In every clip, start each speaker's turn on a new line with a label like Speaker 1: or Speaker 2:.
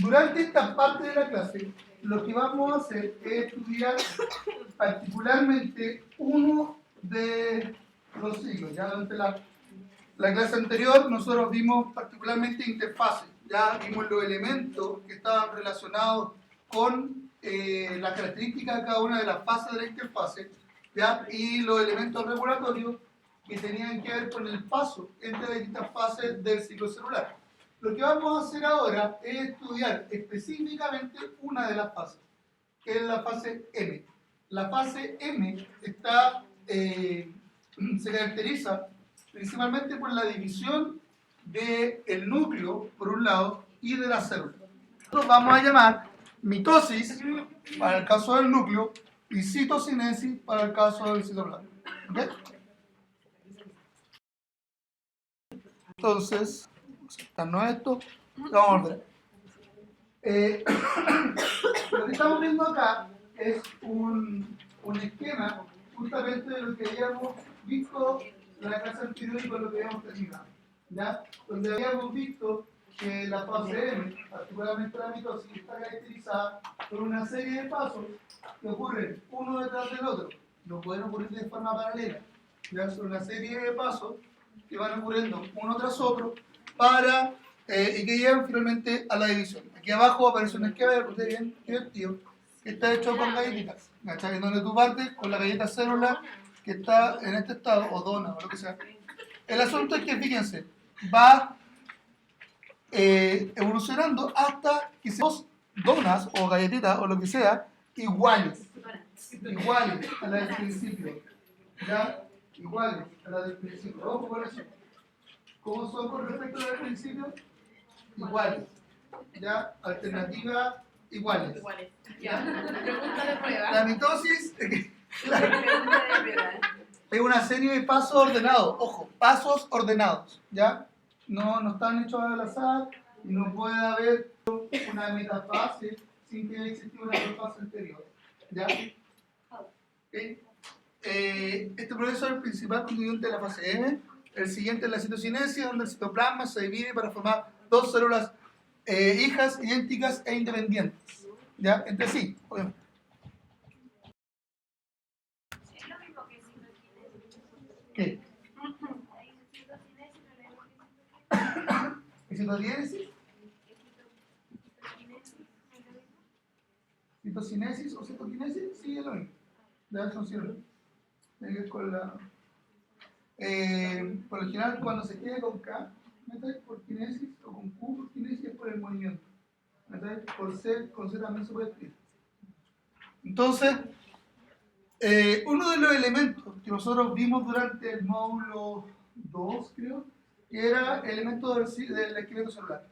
Speaker 1: Durante esta parte de la clase, lo que vamos a hacer es estudiar particularmente uno de los siglos. Ya durante la clase anterior nosotros vimos particularmente interfaces, ya vimos los elementos que estaban relacionados con las características de cada una de las fases de la interfase, ¿ya? Y los elementos regulatorios que tenían que ver con el paso entre las distintas fases del ciclo celular. Lo que vamos a hacer ahora es estudiar específicamente una de las fases, que es la fase M. La fase M está, se caracteriza principalmente por la división del núcleo, por un lado, y de la célula. Nosotros vamos a llamar mitosis para el caso del núcleo y citocinesis para el caso del citoplasma. ¿Okay? Entonces, no esto, vamos a volver. Lo que estamos viendo acá es un esquema justamente de lo que habíamos visto en la clase anterior y con lo que habíamos terminado, ¿ya? Donde habíamos visto que la fase M, particularmente la mitosis, está caracterizada por una serie de pasos que ocurren uno detrás del otro, no pueden ocurrir de forma paralela, ¿ya? Son una serie de pasos que van ocurriendo uno tras otro para y que llegan finalmente a la división. Aquí abajo aparece un esquema de ustedes bien divertido que está hecho con galletitas, ¿cachai? En donde tú partes con la galleta célula que está en este estado, o dona, o lo que sea. El asunto es que, fíjense, va evolucionando hasta que seamos donas o galletitas o lo que sea iguales a la del principio, ¿ya? Iguales a la del principio. Ojo con eso. ¿Cómo son con respecto al principio? Iguales. ¿Ya? Alternativa iguales.
Speaker 2: Iguales. Ya. Pregunta de prueba.
Speaker 1: La mitosis es una serie de pasos ordenados. Ojo, pasos ordenados. ¿Ya? No están hechos al azar y no puede haber una metafase sin que exista una metafase anterior. ¿Ya? ¿Okay? Este proceso es el principal constituyente de la fase M. El siguiente es la citocinesis, donde el citoplasma se divide para formar dos células hijas idénticas e independientes, ¿ya? Entre sí, obviamente.
Speaker 3: Es lo mismo que citocinesis.
Speaker 1: ¿Qué? ¿Citocinesis? ¿Citocinesis o citoquinesis? Sí, es lo mismo. Ya son sinónimos. Tiene que ver con la... por lo general, cuando se queda con K, ¿metáis? Por kinesis, o con Q por kinesis, es por el movimiento. ¿Metáis? Por C, con C también se puede escribir. Entonces, uno de los elementos que nosotros vimos durante el módulo 2, creo, que era el elemento del esqueleto celular.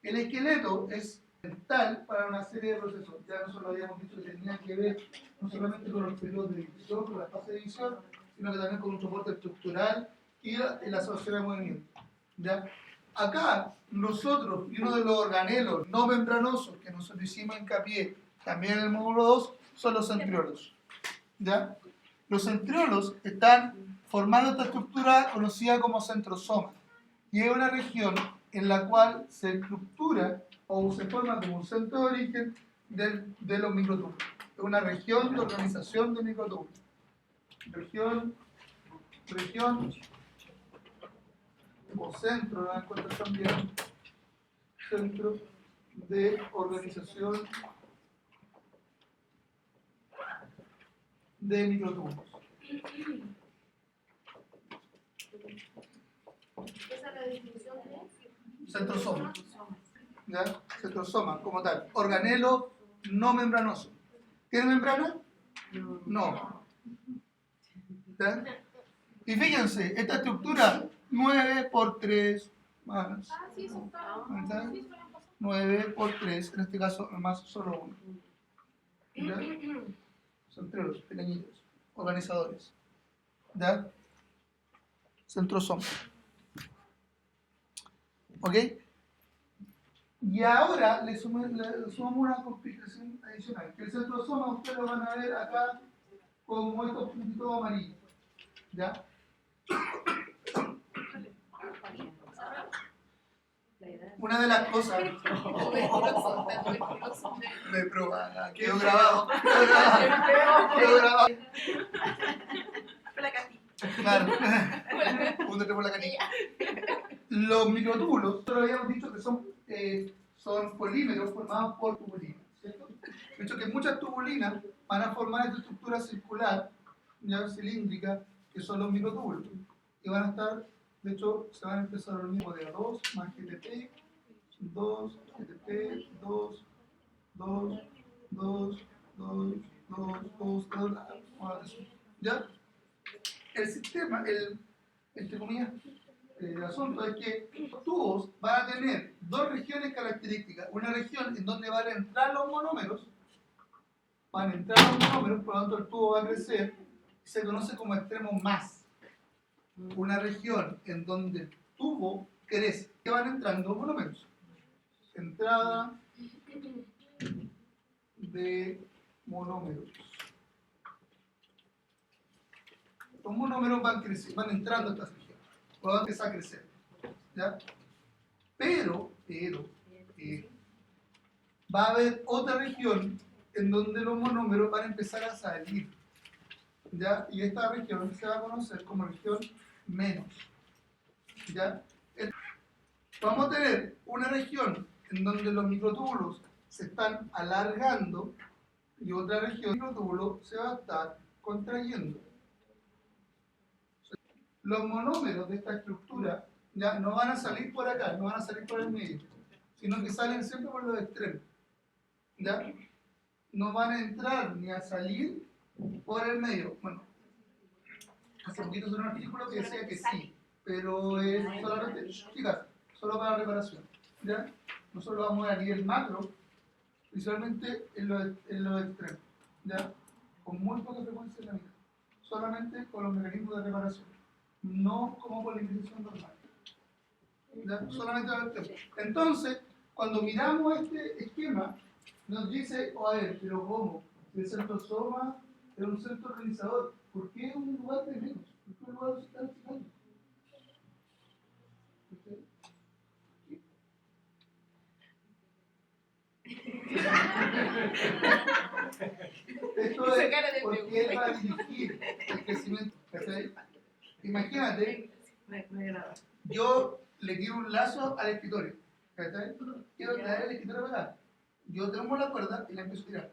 Speaker 1: El esqueleto es fundamental para una serie de procesos. Ya nosotros habíamos dicho que tenía que ver no solamente con los periodos de división, con la fase de división, sino que también con un soporte estructural y la asociación de movimiento. ¿Ya? Acá, nosotros, y uno de los organelos no membranosos que nosotros hicimos hincapié también en el módulo 2, son los centriolos. ¿Ya? Los centriolos están formando esta estructura conocida como centrosoma, y es una región en la cual se estructura o se forma como un centro de origen de los microtúbulos. Es una región de organización de microtúbulos. Región o centro, ¿no? Encuentras también centro de organización de microtúbulos.
Speaker 2: Esa es la definición de
Speaker 1: Centrosoma. ¿Ya? Centrosoma, como tal. Organelo no membranoso. ¿Tiene membrana? No. ¿Ya? Y fíjense, esta estructura 9 por 3 más.
Speaker 2: Ah, sí, eso está.
Speaker 1: ¿Ya? 9 por 3, en este caso más solo uno. ¿Ya? Centriolos, pequeñitos, organizadores. ¿Ya? Centrosoma. ¿Ok? Y ahora le sumamos una complicación adicional, que el centrosoma ustedes lo van a ver acá como estos puntitos amarillos. ¿Ya? una de las cosas, me proba, quedó grabado, quedó grabado. Claro, púntate por la canilla. Los microtúbulos, nosotros habíamos dicho que son polímeros formados por tubulinas, ¿cierto? De hecho, que muchas tubulinas van a formar esta estructura circular, ya cilíndrica, que son los microtúbulos. Y van a estar, de hecho, se van a empezar a unir de 2 más GTP, 2, GTP, 2, 2, 2, 2, 2, 2, ¿ya? El sistema, entre comillas, el asunto es que los tubos van a tener dos regiones características. Una región en donde van a entrar los monómeros, por lo tanto el tubo va a crecer y se conoce como extremo más. Una región en donde el tubo crece, que van entrando monómeros. Entrada de monómeros. Los monómeros van entrando a esta región, por lo tanto empieza a crecer, ¿ya? Pero va a haber otra región en donde los monómeros van a empezar a salir, ¿ya? Y esta región se va a conocer como región menos, ¿ya? Vamos a tener una región en donde los microtúbulos se están alargando y otra región del microtúbulo se va a estar contrayendo. Los monómeros de esta estructura ya no van a salir por acá, no van a salir por el medio, sino que salen siempre por los extremos, ¿ya? No van a entrar ni a salir por el medio. Bueno, hace poquito salió un artículo que decía que sí, pero es solamente, chicas, solo para reparación, ¿ya? Nosotros lo vamos a nivel macro, principalmente en los extremos, ¿ya? Con muy poca frecuencia en la vida, solamente con los mecanismos de reparación, no como polimerización normal, ¿ya? Solamente en los extremos. Entonces, cuando miramos este esquema, nos dice, a ver, pero ¿cómo? Si el centrosoma es un centro organizador, ¿por qué un lugar de menos? ¿Por qué un lugar se está achicando? Esto es porque él va a dirigir el crecimiento. ¿Cachai? Imagínate, yo le tiro un lazo al escritorio. ¿Cachai? Quiero traer el escritorio para acá. Yo tomo la cuerda y la empiezo a tirar.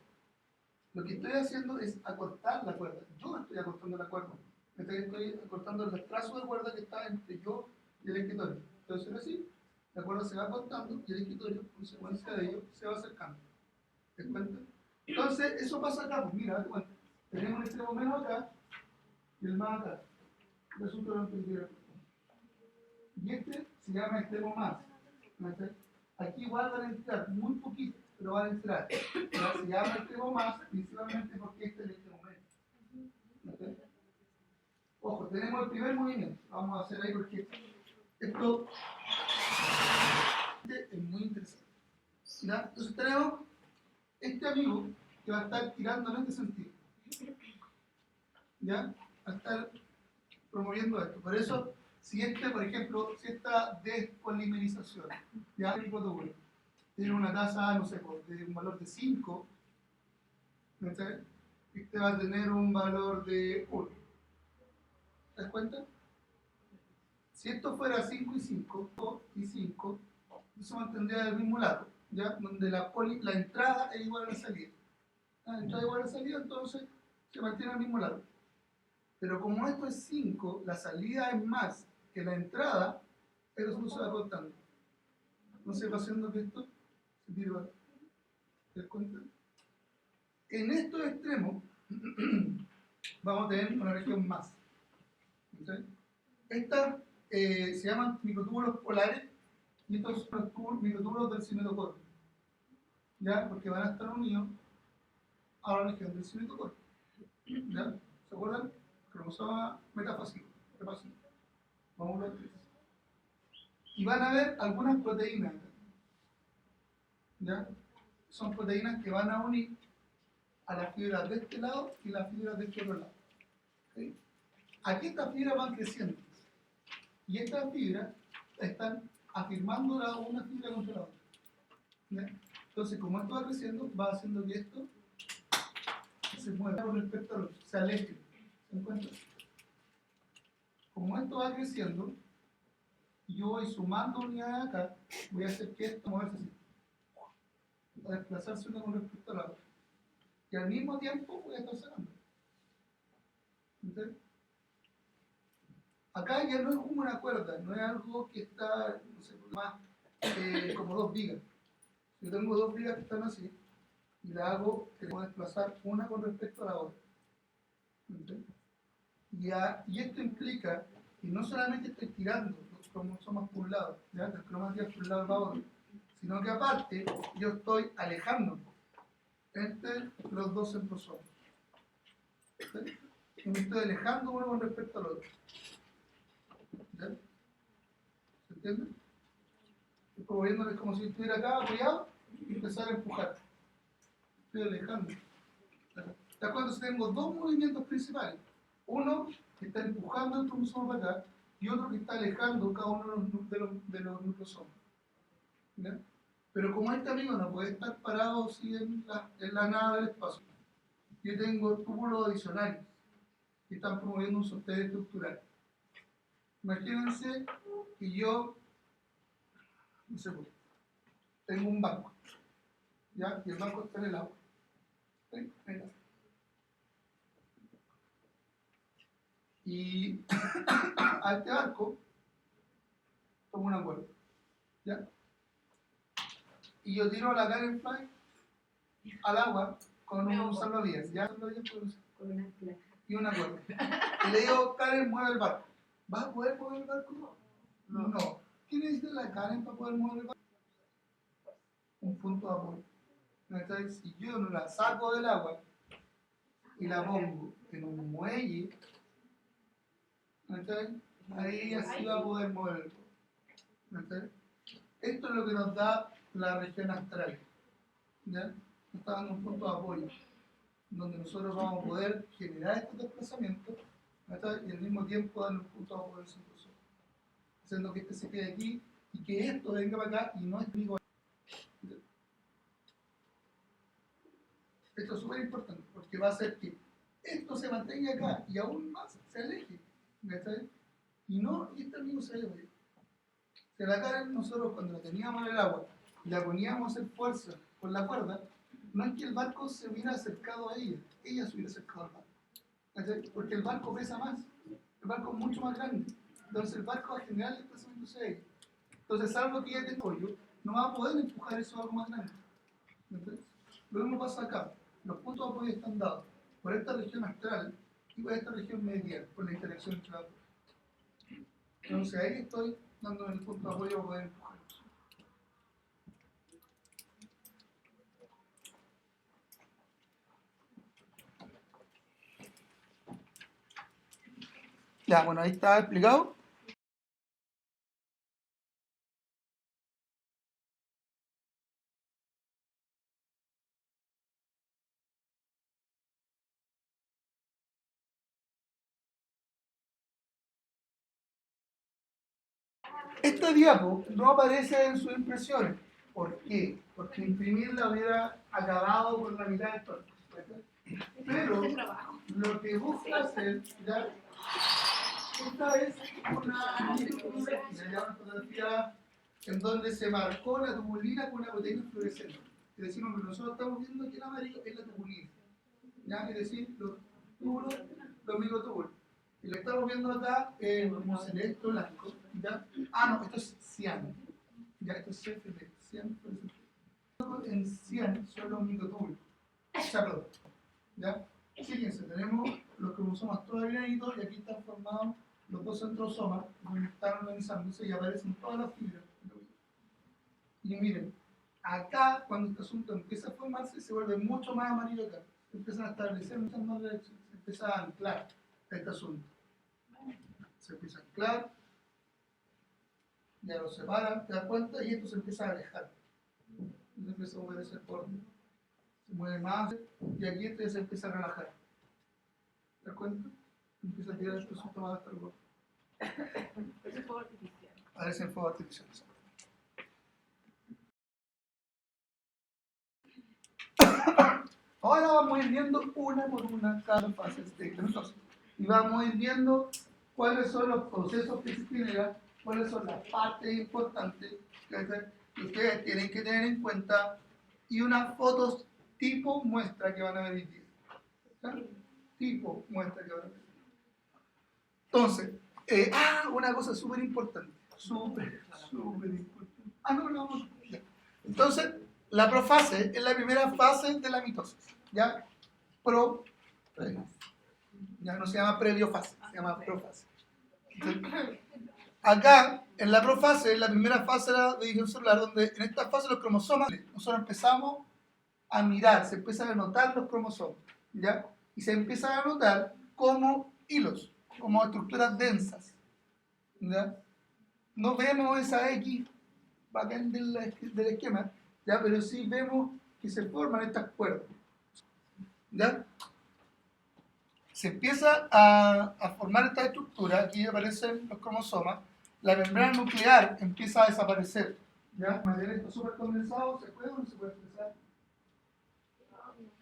Speaker 1: Lo que estoy haciendo es acortar la cuerda. Yo estoy acortando la cuerda. Estoy acortando el trazo de cuerda que está entre yo y el escritorio. Entonces, así, la cuerda se va acortando y el escritorio, en consecuencia de ello, se va acercando. ¿Te das cuenta? Entonces, eso pasa acá. Pues mira, date cuenta. Tenemos un extremo menos acá y el más acá. Resulta no entender. Y este se llama extremo más. Aquí igual van a entrar muy poquito, pero van a entrar. Se llama extremo más principalmente porque este es el extremo menos. Ojo, tenemos el primer movimiento. Vamos a hacer ahí porque esto es muy interesante. ¿Ya? Entonces tenemos este amigo que va a estar tirando en este sentido. ¿Ya? Va a estar promoviendo esto. Por eso, si por ejemplo, si esta despolimerización, ya el microtúbulo, tiene una tasa, no sé, de un valor de 5, este va a tener un valor de 1. ¿Te das cuenta? Si esto fuera 5 y 5, y 5, eso mantendría del mismo lado, ¿ya? Donde la entrada es igual a la salida. La entrada es igual a la salida, entonces se mantiene al mismo lado. Pero como esto es 5, la salida es más que la entrada, el resultado se va cortando. Entonces va haciendo que esto se tire para. ¿Te das cuenta? En estos extremos vamos a tener una región más. ¿Okay? Estas se llaman microtúbulos polares y estos son los microtúbulos del cimetocoro. ¿Ya? Porque van a estar unidos a la región del cimetocoro. ¿Ya? ¿Se acuerdan? Cromosoma metafásico. Vamos a ver 3. Y van a haber algunas proteínas. ¿Ya? Son proteínas que van a unir a las fibras de este lado y las fibras de este otro lado. ¿Okay? Aquí estas fibras van creciendo. Y estas fibras están afirmando una fibra contra la otra. ¿Ya? Entonces, como esto va creciendo, va haciendo que esto se mueva con respecto al otro, se aleje. ¿Se encuentra? Como esto va creciendo, yo voy sumando unidades acá, voy a hacer que esto mueva así, a desplazarse una con respecto a la otra. Y al mismo tiempo voy a estar sacando. ¿Entiendes? Acá ya no es como una cuerda, no es algo que está, no sé, más como dos vigas. Yo tengo dos vigas que están así y la hago que puedo desplazar una con respecto a la otra. ¿Entiendes? Y esto implica que no solamente estoy tirando los cromosomas por un lado, ¿ya? Las cromáticas por un lado para otro, sino que aparte yo estoy alejando entre los dos centrosomas. ¿Sí? Y me estoy alejando uno con respecto al otro. ¿Ya? ¿Se entiende? Estoy moviéndoles como si estuviera acá apoyado y empezar a empujar. Estoy alejando. ¿Te das cuenta? Tengo dos movimientos principales. Uno que está empujando el cromosoma para acá y otro que está alejando cada uno de los nucleosomas. ¿Ya? Pero como este amigo no puede estar parado así en la nada del espacio, yo tengo túbulos adicionales que están promoviendo un sostén estructural. Imagínense que yo, no sé, tengo un banco, ¿ya? Y el banco está en el agua. ¿Sí? Venga. Y a este barco tomo una cuerda, ¿ya? Y yo tiro la Karen Fly al agua con un salvavidas, ¿ya?
Speaker 2: Con una placa.
Speaker 1: Y una cuerda. Y le digo, Karen, mueve el barco. ¿Vas a poder mover el barco? No. ¿Qué necesita la Karen para poder mover el barco? Un punto de apoyo. Entonces, si yo no la saco del agua y la pongo en un muelle, entonces, ahí así va a poder mover el barco. ¿Entiendes? Esto es lo que nos da la región astral. ¿Ya? Nos está dando un punto de apoyo, donde nosotros vamos a poder generar estos desplazamientos, ¿verdad? Y al mismo tiempo darle un punto de apoyo al centro sur, haciendo que este se quede aquí y que esto venga para acá y no es igual. Esto es súper importante porque va a hacer que esto se mantenga acá y aún más se aleje, ¿verdad? Y este amigo se aleje. Si la Karen nosotros cuando la teníamos en el agua y la poníamos a hacer fuerza con la cuerda, no es que el barco se hubiera acercado a ella se hubiera acercado al barco. ¿Entiendes? Porque el barco pesa más, el barco es mucho más grande, entonces el barco va a generar el desplazamiento hacia ella. Entonces, salvo que ella tenga apoyo, no va a poder empujar eso a algo más grande. ¿Entiendes? Lo mismo pasa acá, los puntos de apoyo están dados por esta región astral y por esta región medial, por la interacción entre las dos. Entonces ahí estoy dando el punto de apoyo para poder empujar eso. Ya, bueno, ahí está explicado. Esta diapo no aparece en sus impresiones. ¿Por qué? Porque imprimirla hubiera acabado con la mitad del torno. Pero lo que busca hacer, ¿ya? Esta es una fotografía en donde se marcó la tubulina con una proteína fluorescente. Es decir, lo que nosotros estamos viendo aquí en amarillo es la tubulina. ¿Ya? Es decir, los túbulos, los microtúbulos. Y lo que estamos viendo acá es un celeste blanco. ¿Ya? Ah, no, esto es cian. Ya, esto es CFP. Cian fluorescente. En cian son los microtúbulos. Ya, perdón. ¿Ya? Fíjense, tenemos los cromosomas todos alineaditos y aquí están formados los dos centrosomas donde están organizándose y aparecen todas las fibras. Y miren, acá cuando este asunto empieza a formarse se vuelve mucho más amarillo acá. Se empiezan a establecer muchas más reacciones, se empieza a anclar este asunto. Se empieza a anclar, ya lo separan, te das cuenta, y esto se empieza a alejar. Entonces empieza a mover ese borde. Se mueve más y aquí esto ya se empieza a relajar. ¿Te das cuenta? Empieza a tirar el asunto más hasta el borde.
Speaker 2: Eso es fuego artificial.
Speaker 1: Parece el fuego artificial. Ahora vamos a ir viendo una por una cada fase de la mitosis. Y vamos a ir viendo cuáles son los procesos que se generan, cuáles son las partes importantes que ustedes tienen que tener en cuenta y unas fotos tipo muestra que van a ver. ¿Sí? Tipo muestra que van a ver. Entonces, una cosa súper importante. Súper importante. No. Ya. Entonces, la profase es la primera fase de la mitosis. ¿Ya? Ya no se llama previo fase, se llama profase. Entonces, acá, en la profase, es la primera fase de la división celular, donde en esta fase los cromosomas, nosotros empezamos a mirar, se empiezan a notar los cromosomas, ¿ya? Y se empiezan a notar como hilos, como estructuras densas, ¿ya? No vemos esa X bacán del esquema, ¿ya? Pero sí vemos que se forman estas cuerdas, ¿ya? Se empieza a formar esta estructura, aquí aparecen los cromosomas, la membrana nuclear empieza a desaparecer, ¿ya? El material está súper condensado, ¿se puede o no se puede expresar?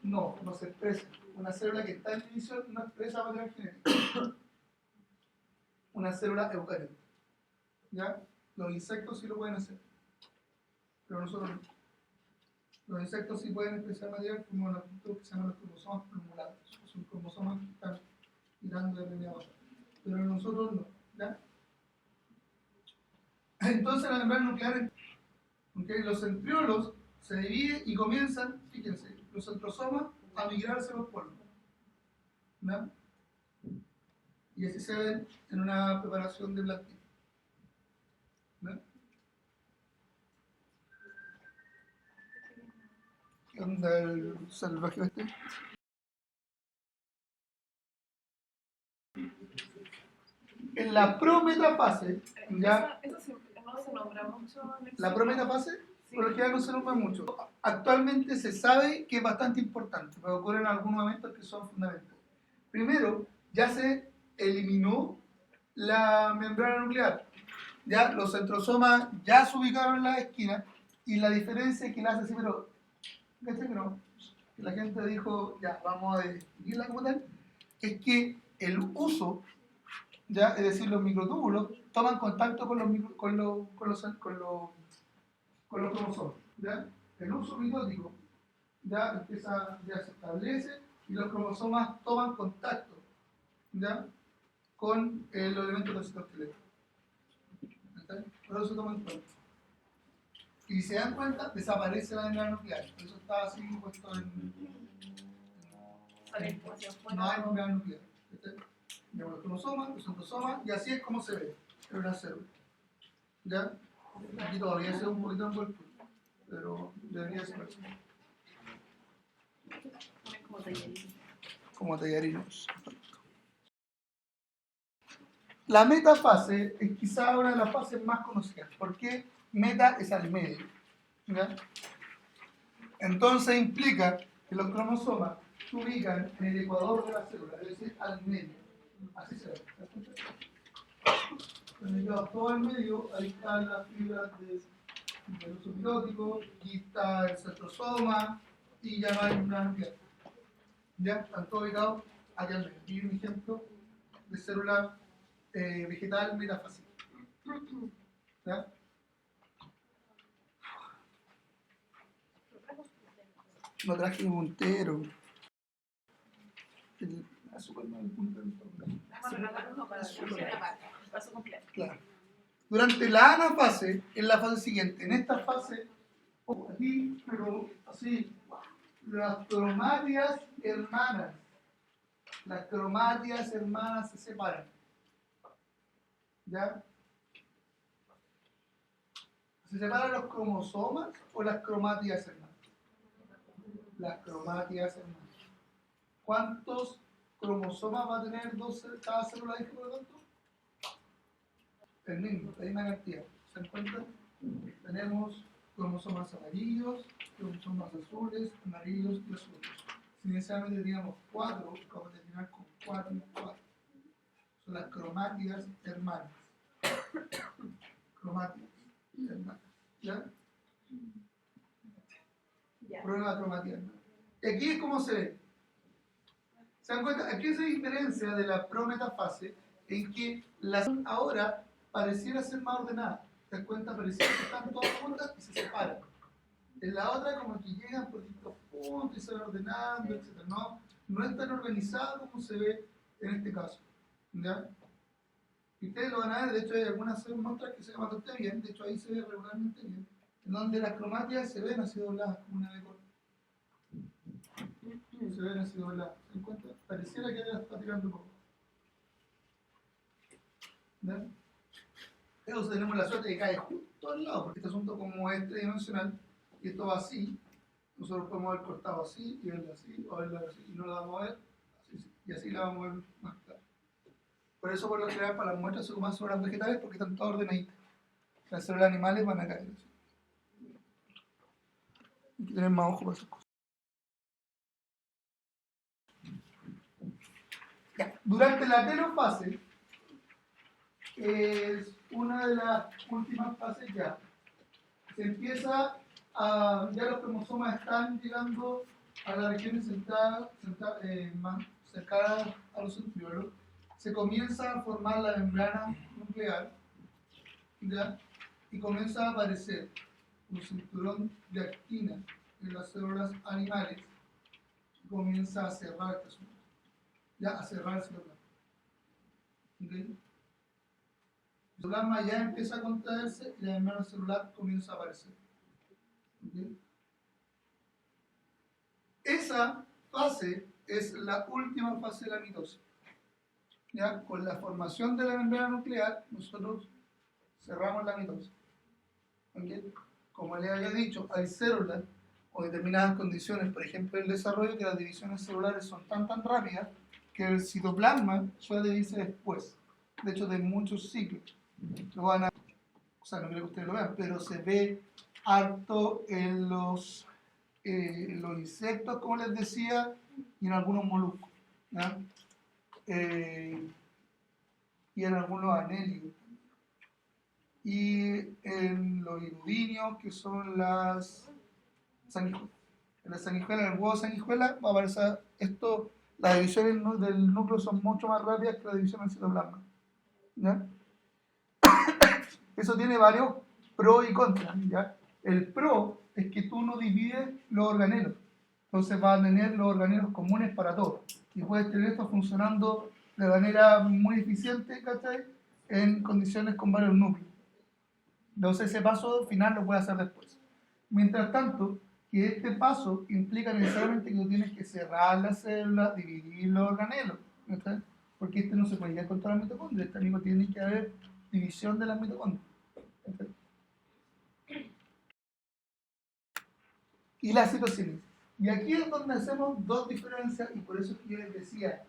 Speaker 1: No se expresa. Una célula que está en división no expresa material genético. Una célula eucariota. ¿Ya? Los insectos sí lo pueden hacer, pero nosotros no. Los insectos sí pueden expresar material como los que se llaman los cromosomas plumulados. Son cromosomas que están tirando de arriba abajo. Pero nosotros no. ¿Ya? Entonces la membrana nuclear, ¿okay? Los centriolos se dividen y comienzan, fíjense, los centrosomas a migrarse a los polos. ¿Ya? Y así se ven en una preparación de plantilla. ¿No? ¿Qué onda el salvaje este? En la prometafase, ¿ya?
Speaker 2: Eso no se nombra mucho.
Speaker 1: La prometafase,
Speaker 2: Sí.
Speaker 1: por lo general no se nombra mucho. Actualmente se sabe que es bastante importante, pero ocurren algunos momentos que son fundamentales. Primero, ya se eliminó la membrana nuclear. Ya los centrosomas ya se ubicaron en las esquinas y la diferencia es que la hace así, pero ¿cachai que no? Que la gente dijo, ya, vamos a distinguirla como tal, es que el uso, ya, es decir, los microtúbulos toman contacto con los cromosomas, ¿ya? El uso mitótico ya se establece y los cromosomas toman contacto, ¿ya? Con los elementos del citoesqueleto. Por eso se toman cuenta. Y si se dan cuenta, desaparece la membrana nuclear. Por eso está así puesto en. No hay membrana nuclear. Tenemos los cromosomas, los centrosomas, y así es como se ve en una célula. ¿Ya? Aquí todavía se ve un poquito envuelto, pero debería ser así. Como tallarinos. La metafase es quizá una de las fases más conocidas. ¿Por qué? Meta es al medio. ¿Ya? Entonces implica que los cromosomas se ubican en el ecuador de la célula, es decir, al medio. Así se ve. Todo al medio, ahí están las fibras del uso mitótico, aquí está el centrosoma y ya no hay una nuclear. Ya están todos ubicados aquí al medio. Aquí un ejemplo de célula vegetal metafásica. ¿Ya? No traje un puntero. El azúcar no, el puntero. Claro. Durante la anafase, en la fase siguiente, en esta fase, aquí, pero así, las cromatias hermanas se separan. ¿Ya? ¿Se separan los cromosomas o las cromatias hermanas? Las cromatias hermanas. ¿Cuántos cromosomas va a tener cada célula? ¿Dije por lo tanto? El mismo, la misma cantidad. ¿Se encuentran? Tenemos cromosomas amarillos, cromosomas azules, amarillos y azules. Si inicialmente teníamos 4, vamos a terminar con 4 y 4. Son las cromátidas hermanas. Cromátidas hermanas. ¿Ya? Prueba la cromatida hermana. Y aquí es como se ve. ¿Se dan cuenta? Aquí se diferencia de la prometafase en que las ahora pareciera ser más ordenada. ¿Te das cuenta? Pareciera que están todas juntas y se separan. En la otra como que llegan por distintos puntos y se van ordenando, etc. No es tan organizado como se ve en este caso. ¿Ya? Y ustedes lo van a ver, de hecho hay algunas muestras que se ven bastante bien, de hecho ahí se ve regularmente bien, en donde las cromáticas se ven así dobladas como una B corta. Se ven así dobladas, ¿se dan cuenta? Pareciera que ella está tirando un poco. ¿Ya? Entonces tenemos la suerte de que cae justo al lado, porque este asunto como es tridimensional, y esto va así, nosotros podemos haber cortado así, y verlo así, o verlo así, y no la vamos a ver, así, y así la vamos a ver más clara. Por eso, por lo general, para las muestras se ocupan células vegetales porque están todas ordenaditas. Las células animales van a caer. Hay que tener más ojo para esas cosas. Ya. Durante la telofase, es una de las últimas fases ya. Se empieza a. Ya los cromosomas están llegando a las regiones más cercanas a los centriolos. Se comienza a formar la membrana nuclear, ¿ya? Y comienza a aparecer un cinturón de actina en las células animales y comienza a cerrar este asunto, ya a cerrar el citoplasma. ¿Okay? El citoplasma ya empieza a contraerse y la membrana celular comienza a aparecer. ¿Okay? Esa fase es la última fase de la mitosis. ¿Ya? Con la formación de la membrana nuclear, nosotros cerramos la mitosis. ¿Okay? Como les había dicho, hay células o determinadas condiciones, por ejemplo el desarrollo, que las divisiones celulares son tan rápidas que el citoplasma suele dividirse después, de hecho de muchos ciclos. Lo van a, o sea, no creo que ustedes lo vean, pero se ve harto en los insectos, como les decía, y en algunos moluscos, ¿ya? Y en algunos anélidos. Y en los irudinios, que son las sanguijuelas. En la sanguijuela, en el huevo de sanguijuela, va a aparecer esto. Las divisiones del núcleo son mucho más rápidas que las divisiones del citoplasma. ¿Ya? Eso tiene varios pros y contras. ¿Ya? El pro es que tú no divides los organelos. Entonces vas a tener los organelos comunes para todos. Y puedes tener esto funcionando de manera muy eficiente, ¿cachai? En condiciones con varios núcleos. Entonces ese paso final lo puedes hacer después. Mientras tanto, que este paso implica necesariamente que tú tienes que cerrar la célula, dividir los organelos, ¿está? Porque este no se puede ir con todas las mitocondrias, este amigo tiene que haber división de las mitocondrias. ¿Está? Y la citocinesis. Y aquí es donde hacemos dos diferencias, y por eso es que yo les decía,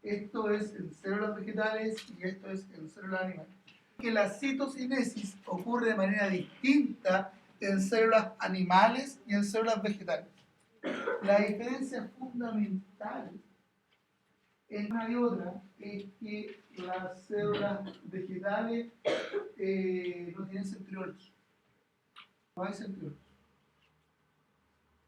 Speaker 1: esto es en células vegetales y esto es en células animales. Que la citocinesis ocurre de manera distinta en células animales y en células vegetales. La diferencia fundamental en una y otra es que las células vegetales no tienen centriolos. No hay centriolos.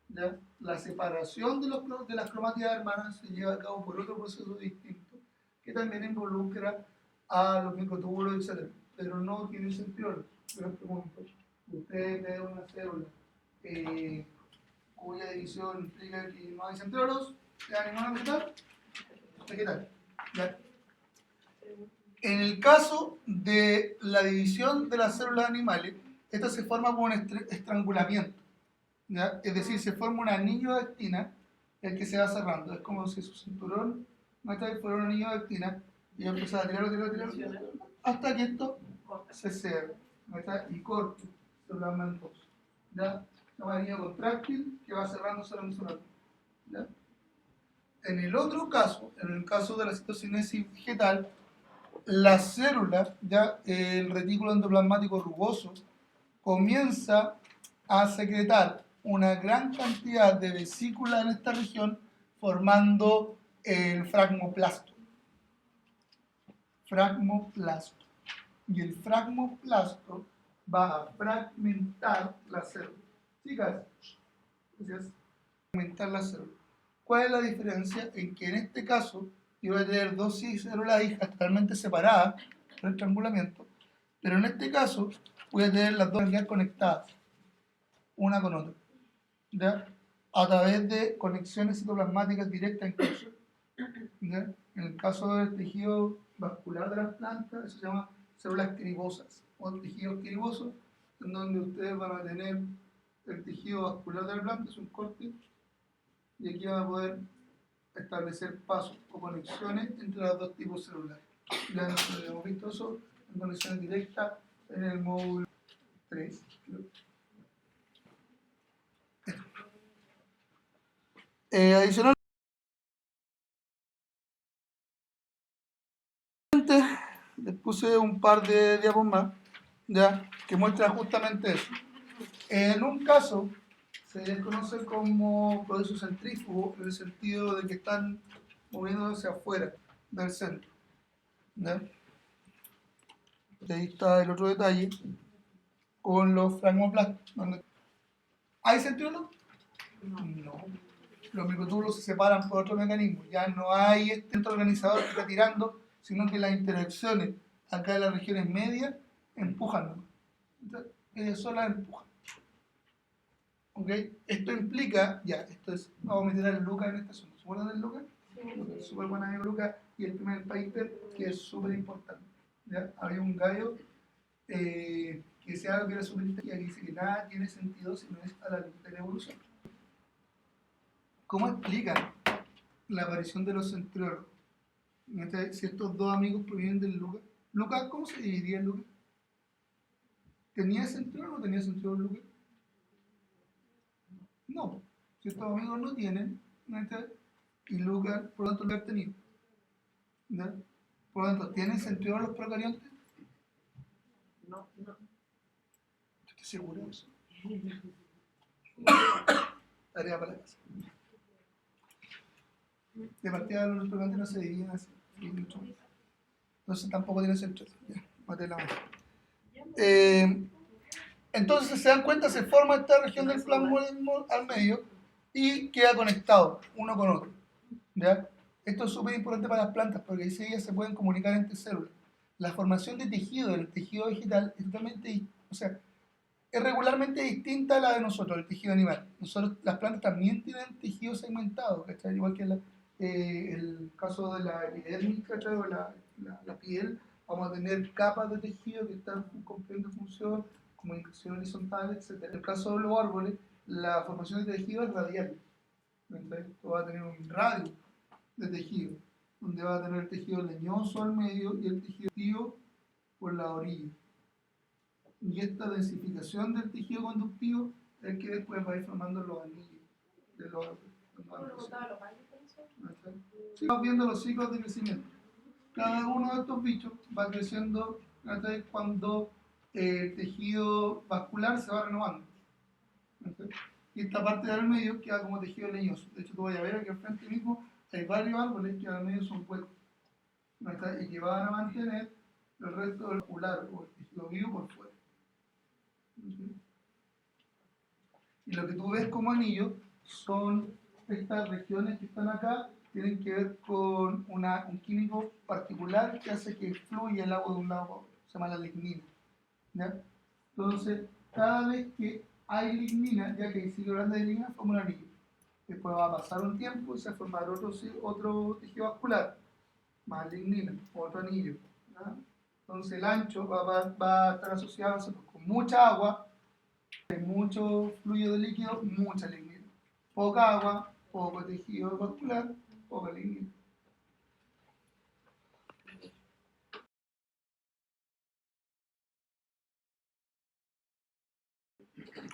Speaker 1: ¿Ya? La separación de las cromátidas hermanas se lleva a cabo por otro proceso distinto que también involucra a los microtúbulos, etc. Pero no tiene centriolos. Yo les pregunto, ¿ustedes ven una célula cuya división implica que no hay centriolos? ¿De animal vegetal? Vegetal. ¿Ya? En el caso de la división de las células animales, esta se forma por un estrangulamiento. ¿Ya? Es decir, se forma un anillo de actina el que se va cerrando. Es como si su cinturón fuera un anillo de actina y yo empezaba a tirar hasta que esto se cierra y corta, se plasma en dos. ¿Ya? Un anillo contráctil que va cerrando solo. ¿Ya? En el otro caso, en el caso de la citocinesis vegetal, la célula, ya el retículo endoplasmático rugoso, comienza a secretar una gran cantidad de vesículas en esta región, formando el fragmoplasto. Y el fragmoplasto va a fragmentar la célula. Chicas, gracias. Fragmentar la célula. ¿Cuál es la diferencia? En que en este caso yo voy a tener dos células hijas totalmente separadas por estrangulamiento, pero en este caso voy a tener las dos células conectadas, una con otra, ¿ya? A través de conexiones citoplasmáticas directas incluso. ¿Ya? En el caso del tejido vascular de las plantas, eso se llama células cribosas o tejidos cribosos, en donde ustedes van a tener el tejido vascular de la planta, es un corte, y aquí van a poder establecer pasos o conexiones entre los dos tipos celulares. Ya nosotros hemos visto eso en conexiones directas en el módulo 3. Adicionalmente, les puse un par de diapos más, ya, que muestran justamente eso. En un caso, se desconoce como proceso centrífugo en el sentido de que están moviéndose hacia afuera del centro, ¿ya? Y ahí está el otro detalle con los fragmoplastos. ¿Hay centríolo? No. Los microtubulos se separan por otro mecanismo. Ya no hay este centro organizador que está tirando, sino que las interacciones acá en las regiones medias empujan. Entonces, ellas solas empujan. ¿Ok? Esto implica, ya, esto es, vamos a meter al Lucas en este asunto. ¿Se acuerdan del Lucas? Sí. Súper buen amigo Lucas y el primer paper que es súper importante. ¿Ya? Había un gallo que decía algo que era súper interesante, que dice que nada tiene sentido si no es a la luz de la evolución. ¿Cómo explica la aparición de los centriolos? Si estos dos amigos provienen del Lucas. ¿Lucas cómo se dividía el Lucas? ¿Tenía centriolo o no tenía centriolo el Lucas? No. Si estos amigos no tienen, y Lucas, por lo tanto, lo ha tenido. ¿Ya? Por lo tanto, ¿tienen centriolo los procariontes?
Speaker 2: No.
Speaker 1: Estoy seguro de eso. Tarea para la casa. De partida los procariontes no se dividen así. Entonces tampoco tiene centriolo. Ya, maté la mano. Entonces se dan cuenta, se forma esta región del plasmónimo al medio y queda conectado uno con otro. ¿Ya? Esto es súper importante para las plantas porque así ellas se pueden comunicar entre células. La formación de tejido del tejido vegetal es totalmente, o sea, es regularmente distinta a la de nosotros, el tejido animal. Nosotros, las plantas también tienen tejido segmentado, ¿cachai? Igual que el caso de la epidermis, ¿cachai? O la piel, vamos a tener capas de tejido que están cumpliendo función, comunicación horizontal, etc. En el caso de los árboles, la formación de tejido es radial. Esto va a tener un radio de tejido, donde va a tener el tejido leñoso al medio y el tejido conductivo por la orilla. Y esta densificación del tejido conductivo es que después va a ir formando los anillos de los árboles. Sí, vamos viendo los ciclos de crecimiento. Cada uno de estos bichos va creciendo cuando el tejido vascular se va renovando. Y esta parte del medio queda como tejido leñoso. De hecho, tú vas a ver aquí al frente mismo, hay varios árboles que al medio son huecos. Y que van a mantener el resto del vascular o el tejido vivo por fuera. Y lo que tú ves como anillo son estas regiones que están acá, tienen que ver con un químico particular que hace que fluya el agua de un lado a otro, se llama la lignina. ¿Ya? Entonces, cada vez que hay lignina, ya que hay ciclo grande de lignina, forma un anillo. Después va a pasar un tiempo y se va a formar otro tejido vascular, más lignina, otro anillo. ¿Ya? Entonces, el ancho va a estar asociado con mucha agua, mucho fluido de líquido, mucha lignina. Poca agua, poco tejido vascular, poca lignina.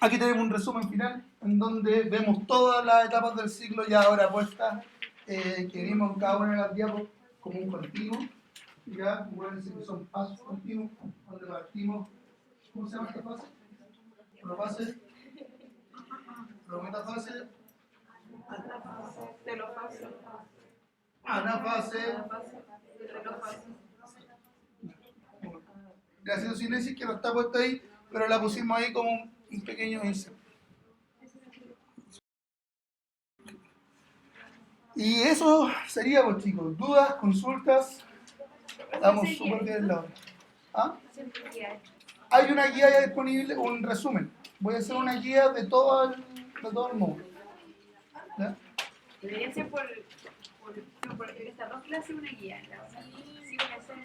Speaker 1: Aquí tenemos un resumen final en donde vemos todas las etapas del ciclo ya ahora puestas que vimos en cada una de las diapos como un continuo. Ya, acuérdense que son pasos continuos donde partimos. ¿Cómo se llama esta fase? Profase. Metafase.
Speaker 2: Telofase.
Speaker 1: Anafase. Gracias a Sinesis que no está puesto ahí, pero la pusimos ahí como un pequeño inserto. Y eso sería, pues chicos, dudas, consultas. Estamos súper bien en la hora. ¿Ah?
Speaker 3: Siempre guía.
Speaker 1: Hay una guía ya disponible, un resumen. Voy a hacer una guía de todo el módulo. ¿Ya?
Speaker 3: Debería ser por estas dos clases una guía. Sí, voy a hacer